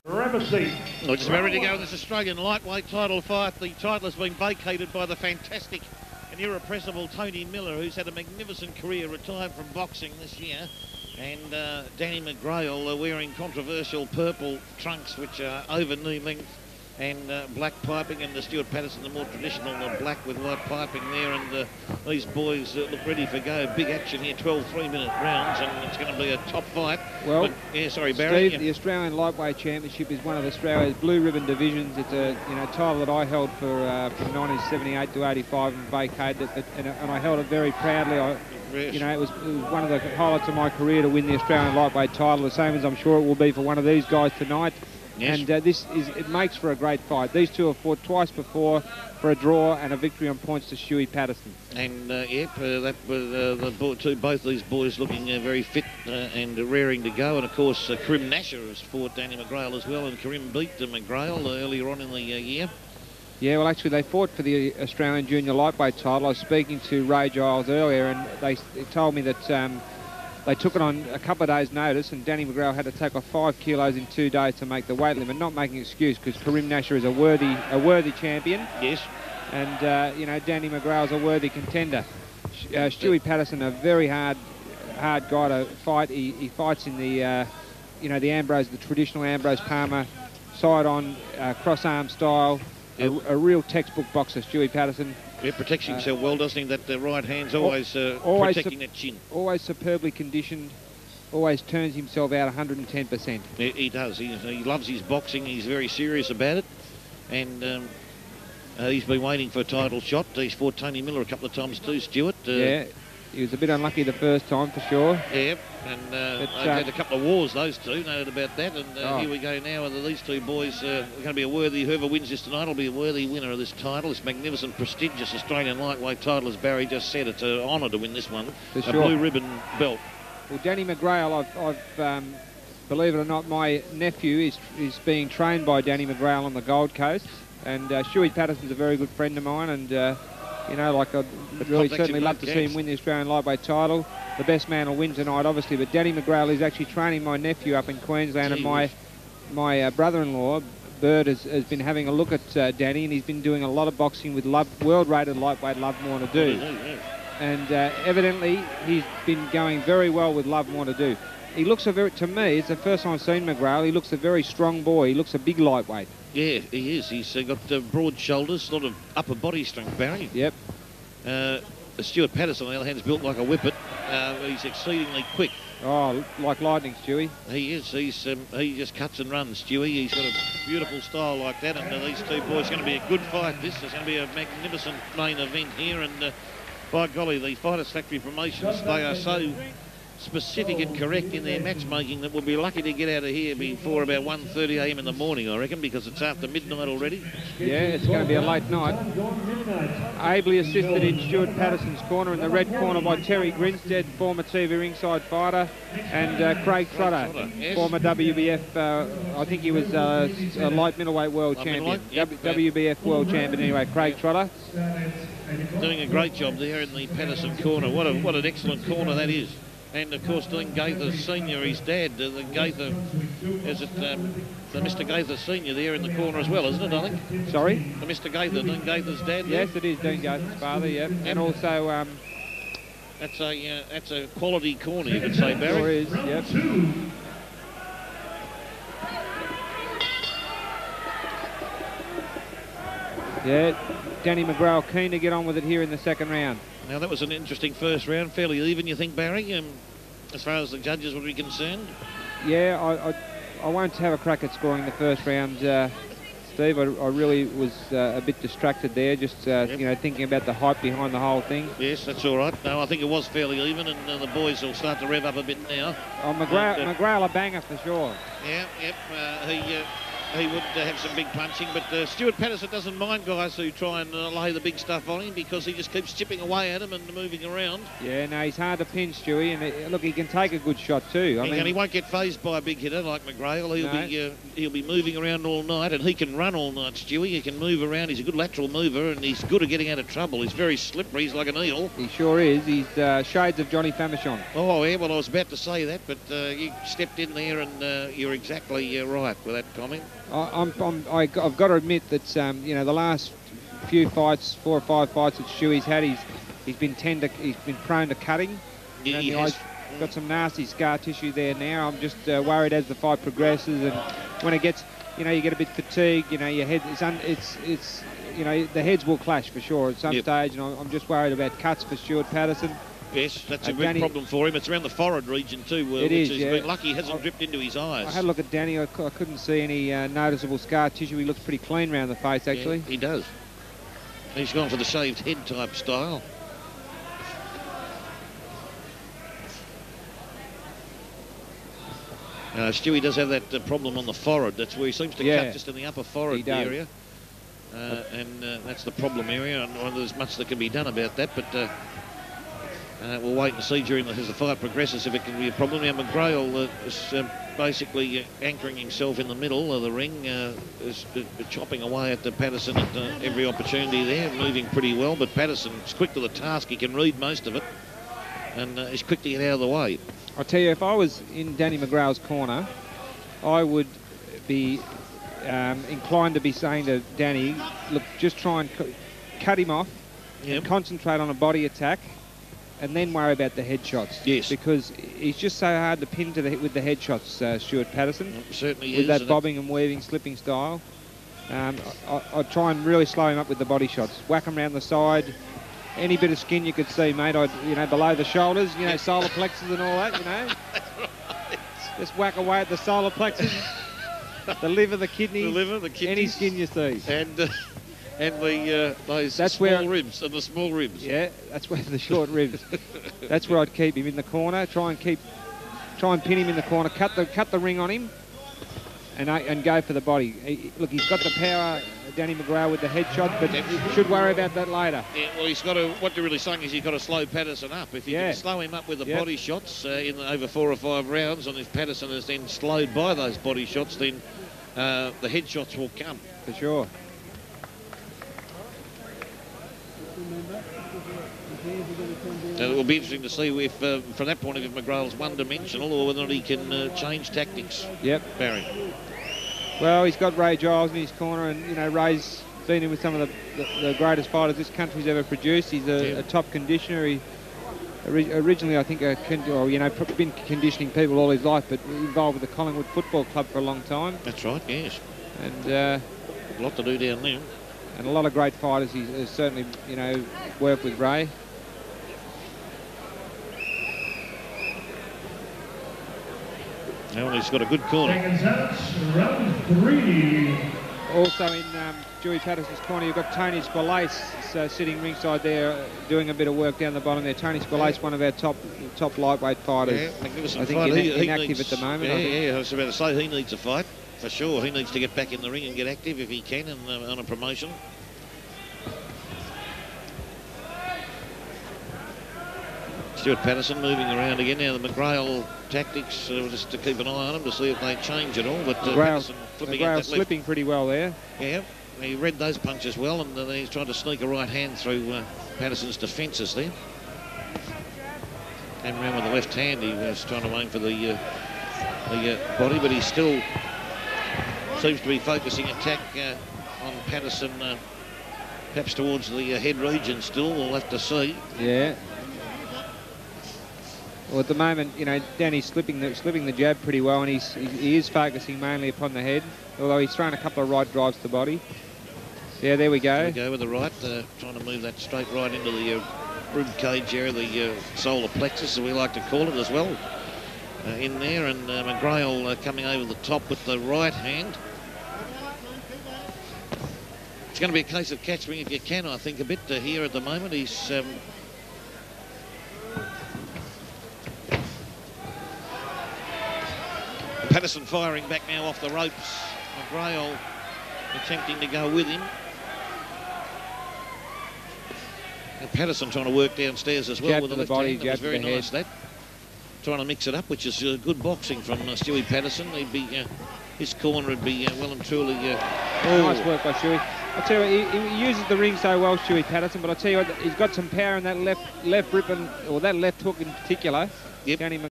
We're just about ready to go in this Australian lightweight title fight. The title has been vacated by the fantastic and irrepressible Tony Miller, who's had a magnificent career, retired from boxing this year. And Danny McGrail wearing controversial purple trunks, which are over knee length, and black piping, and the Stuart Patterson, the more traditional black with white piping there. And these boys look ready for go. Big action here, 12 3-minute rounds, and it's going to be a top fight. Well, but, yeah, sorry, Barry. Steve, the Australian Lightweight Championship is one of Australia's blue ribbon divisions. It's a title that I held for from 1978 to 85 and vacated it, and I held it very proudly. It was one of the highlights of my career to win the Australian Lightweight title, the same as I'm sure it will be for one of these guys tonight. Yes. And it makes for a great fight. These two have fought twice before for a draw and a victory on points to Stuart Patterson. And both these boys looking very fit and raring to go. And of course, Karim Nasher has fought Danny McGrail as well, and Karim beat McGrail earlier on in the year. Yeah, well, actually, they fought for the Australian Junior Lightweight title. I was speaking to Ray Giles earlier, and they told me that they took it on a couple of days' notice, and Danny McGrail had to take off 5 kilos in 2 days to make the weight limit. Not making an excuse, because Karim Nasher is a worthy champion. Yes. And Danny McGrail's a worthy contender. Stuart Patterson, a very hard guy to fight. He fights in the the traditional Ambrose Palmer side-on cross-arm style. A real textbook boxer, Stuart Patterson. Yeah, protects himself well, doesn't he? That right hand's always protecting that chin. Always superbly conditioned, always turns himself out 110%. He does. He loves his boxing. He's very serious about it. And he's been waiting for a title shot. He's fought Tony Miller a couple of times too, Stuart. Yeah, he was a bit unlucky the first time, for sure. Yeah, and they've had a couple of wars, those two, no doubt about that. And here we go now. These two boys are going to be whoever wins this tonight will be a worthy winner of this title. This magnificent, prestigious Australian lightweight title, as Barry just said. It's an honour to win this one. For sure. A blue ribbon belt. Well, Danny McGrail, I've believe it or not, my nephew is being trained by Danny McGrail on the Gold Coast. And Stuart Patterson's a very good friend of mine, and I'd really certainly love to see him win the Australian lightweight title. The best man will win tonight, obviously, but Danny McGrail is actually training my nephew up in Queensland, and my brother-in-law, Bird, has been having a look at Danny, and he's been doing a lot of boxing with world-rated lightweight Love Mornadu. And evidently, he's been going very well with Love Mornadu. He looks to me, it's the first time I've seen McGrail, he looks a very strong boy. He looks a big lightweight. Yeah, he is. He's got broad shoulders, sort of upper body strength, Barry. Yep. Stuart Patterson, on the other hand, is built like a whippet. He's exceedingly quick. Oh, like lightning, Stewie. He is. He just cuts and runs, Stewie. He's got a beautiful style like that, and these two boys are going to be a good fight. This is going to be a magnificent main event here, and by golly, the Fighters Factory promotions, they are so specific and correct in their matchmaking that we'll be lucky to get out of here before about 1:30 a.m. in the morning, I reckon, because it's after midnight already. Yeah, it's going to be a late night. Ably assisted in Stuart Patterson's corner, in the red corner by Terry Grinstead, former TV ringside fighter, and Craig Trotter, yes. Former WBF, I think he was a light middleweight world champion. Yep. WBF world champion anyway, Craig Trotter. Doing a great job there in the Patterson corner. What an excellent corner that is. And of course, Dean Gaither Senior, his dad, the Mr. Gaither Senior there in the corner as well, isn't it, I think? Sorry? The Mr. Gaither, Dean Gaither's dad. Yes, there? It is Dean Gaither's father. Yep. And also, that's a quality corner, you could say, Barry. Sure is. Yep. Yeah, Danny McGrail keen to get on with it here in the second round. Now, that was an interesting first round, fairly even, you think, Barry, as far as the judges would be concerned? Yeah, I won't have a crack at scoring the first round, Steve. I really was a bit distracted there, just thinking about the hype behind the whole thing. Yes, that's all right. No, I think it was fairly even, and the boys will start to rev up a bit now. Oh, McGrail a banger for sure. Yeah, yep. he would have some big punching, but Stuart Patterson doesn't mind guys who try and lay the big stuff on him because he just keeps chipping away at him and moving around. Yeah, no, he's hard to pin, Stewie, and look, he can take a good shot too. I mean, and he won't get phased by a big hitter like McGrail. He'll be moving around all night, and he can run all night, Stewie. He can move around. He's a good lateral mover, and he's good at getting out of trouble. He's very slippery. He's like an eel. He sure is. He's shades of Johnny Famechon. Oh, yeah, well, I was about to say that, but you stepped in there, and you're exactly right with that comment. I've got to admit that you know, the last few fights, 4 or 5 fights that Stewie's had, he's been prone to cutting. Yeah, he has got some nasty scar tissue there now. I'm just worried as the fight progresses, and when it gets, you know, you get a bit fatigued. You know, your head it's you know, the heads will clash for sure at some stage, and I'm just worried about cuts for Stuart Patterson. Yes, that's a big problem for him. It's around the forehead region too, which he's been lucky he hasn't dripped into his eyes. I had a look at Danny. I couldn't see any noticeable scar tissue. He looks pretty clean around the face, actually. Yeah, he does. He's gone for the shaved head type style. Stewie does have that problem on the forehead. That's where he seems to cut just in the upper forehead area. And that's the problem area. And there's much that can be done about that, but we'll wait and see as the fight progresses if it can be a problem. Now McGrail is basically anchoring himself in the middle of the ring, is chopping away at Patterson at every opportunity there, moving pretty well, but Patterson's quick to the task. He can read most of it, and he's quick to get out of the way. I'll tell you, if I was in Danny McGrail's corner, I would be inclined to be saying to Danny, look, just try and cut him off and concentrate on a body attack, and then worry about the headshots. Yes. Because he's just so hard to pin with the headshots, Stuart Patterson. Certainly with that bobbing and weaving, slipping style. I'd try and really slow him up with the body shots. Whack him around the side. Any bit of skin you could see, mate, you know, below the shoulders, you know, solar plexus and all that, you know. Right. Just whack away at the solar plexus, the liver, the kidney, any skin you see. And those small ribs and the small ribs. Yeah, that's where the short ribs. That's where I'd keep him in the corner. Try and pin him in the corner. Cut the ring on him, and go for the body. Look, he's got the power, Danny McGrail, with the headshot, but he should worry about that later. Yeah, well, he's got to. What you're really saying is he's got to slow Patterson up. If you can slow him up with the body shots over 4 or 5 rounds, and if Patterson is then slowed by those body shots, then the headshots will come. For sure. It will be interesting to see if, from that point of view, McGrail's one-dimensional or whether he can change tactics. Yep. Barry. Well, he's got Ray Giles in his corner, and you know, Ray's been in with some of the greatest fighters this country's ever produced. He's a top conditioner. He originally, I think, been conditioning people all his life, but involved with the Collingwood Football Club for a long time. That's right. Yes. And a lot to do down there. And a lot of great fighters. He's certainly, you know, worked with Ray. Now he's got a good corner. Round 3. Also in Stewie Patterson's corner, you've got Tony Squalace sitting ringside there, doing a bit of work down the bottom there. Tony Squalace, one of our top lightweight fighters. Yeah, magnificent I think fighter. inactive at the moment. Yeah, I was about to say he needs a fight for sure. He needs to get back in the ring and get active if he can on a promotion. Stuart Patterson moving around again. Now the McGrail tactics, just to keep an eye on him to see if they change at all. But Patterson slipping pretty well there. Yeah, he read those punches well, and then he's trying to sneak a right hand through Patterson's defences there. Came around with the left hand. He was trying to aim for the body, but he still seems to be focusing attack on Patterson, perhaps towards the head region still. We'll have to see. Yeah. Well, at the moment, you know, Danny's slipping the jab pretty well, and he is focusing mainly upon the head, although he's thrown a couple of right drives to the body. Yeah, there we go. There we go with the right, trying to move that straight right into the rib cage area, the solar plexus, as we like to call it as well, in there, and McGrail coming over the top with the right hand. It's going to be a case of catch me if you can, I think, a bit here at the moment. He's Patterson firing back now off the ropes. McGrail attempting to go with him. And Patterson trying to work downstairs as well Jab with to the the body, left hand. jab That was to very the nice, head. that. Trying to mix it up, which is good boxing from Stuart Patterson. He'd be, his corner would be well and truly... Nice work by Stewie. I tell you, he uses the ring so well, Stewie Patterson, but I tell you what, he's got some power in that left rip, or that left hook in particular. Yep. Danny